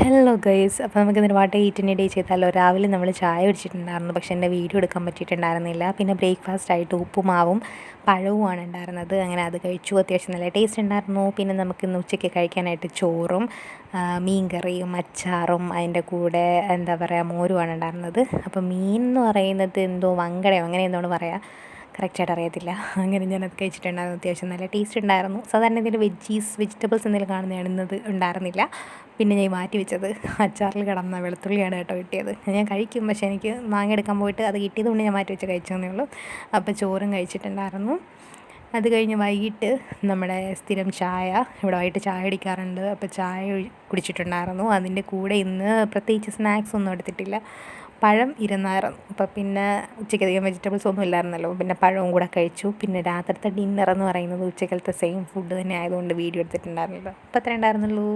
Hello guys, അപ്പോൾ നമുക്ക് ഇന്നൊരു വാട്ട് ഈറ്റിൻ്റെ ഡേ ചെയ്താലോ. രാവിലെ നമ്മൾ ചായ കുടിച്ചിട്ടുണ്ടായിരുന്നു, പക്ഷേ എൻ്റെ വീഡിയോ എടുക്കാൻ പറ്റിയിട്ടുണ്ടായിരുന്നില്ല. പിന്നെ ബ്രേക്ക്ഫാസ്റ്റ് ആയിട്ട് ഉപ്പുമാവും പഴവുമാണ് ഉണ്ടായിരുന്നത്. അങ്ങനെ അത് കഴിച്ചു. അത്യാവശ്യം നല്ല ടേസ്റ്റ് ഉണ്ടായിരുന്നു. പിന്നെ നമുക്ക് ഇന്ന് ഉച്ചയ്ക്ക് കഴിക്കാനായിട്ട് ചോറും മീൻ കറിയും അച്ചാറും അതിൻ്റെ കൂടെ എന്താ പറയുക മോരുമാണ് ഉണ്ടായിരുന്നത്. അപ്പോൾ മീൻ എന്ന് പറയുന്നത് എന്തോ വങ്കടയോ അങ്ങനെ എന്തോന്ന് പറയുക, കറക്റ്റായിട്ട് അറിയത്തില്ല. അങ്ങനെ ഞാനത് കഴിച്ചിട്ടുണ്ടായിരുന്നു. അത്യാവശ്യം നല്ല ടേസ്റ്റ് ഉണ്ടായിരുന്നു. സാധാരണ ഇതിൽ വെജിറ്റബിൾസ് എന്തെങ്കിലും കാണുന്നതാണ്, ഇന്നത് ഉണ്ടായിരുന്നില്ല. പിന്നെ ഞാൻ മാറ്റി വെച്ചത് അച്ചാറിൽ കിടന്ന വെളുത്തുള്ളിയാണ് കേട്ടോ കിട്ടിയത്. ഞാൻ കഴിക്കും, പക്ഷേ എനിക്ക് മാങ്ങ എടുക്കാൻ പോയിട്ട് അത് കിട്ടിയത് കൊണ്ട് ഞാൻ മാറ്റി വെച്ച് കഴിച്ചതേ ഉള്ളൂ. അപ്പോൾ ചോറും കഴിച്ചിട്ടുണ്ടായിരുന്നു. അത് കഴിഞ്ഞ് വൈകിട്ട് നമ്മുടെ സ്ഥിരം ചായ, ഇവിടെ വൈകിട്ട് ചായ കുടിക്കാറുണ്ട്. അപ്പോൾ ചായ കുടിച്ചിട്ടുണ്ടായിരുന്നു. അതിൻ്റെ കൂടെ ഇന്ന് പ്രത്യേകിച്ച് സ്നാക്സ് ഒന്നും എടുത്തിട്ടില്ല. പഴം ഇരുന്നായിരുന്നു. അപ്പോൾ പിന്നെ ഉച്ചയ്ക്കധികം വെജിറ്റബിൾസ് ഒന്നും ഇല്ലായിരുന്നല്ലോ, പിന്നെ പഴവും കൂടെ കഴിച്ചു. പിന്നെ രാത്രിത്തെ ഡിന്നർ എന്ന് പറയുന്നത് ഉച്ചക്കലത്തെ സെയിം ഫുഡ് തന്നെ ആയതുകൊണ്ട് വീഡിയോ എടുത്തിട്ടുണ്ടായിരുന്നല്ലോ. അപ്പോൾ അത്രേ ഉണ്ടായിരുന്നുള്ളൂ.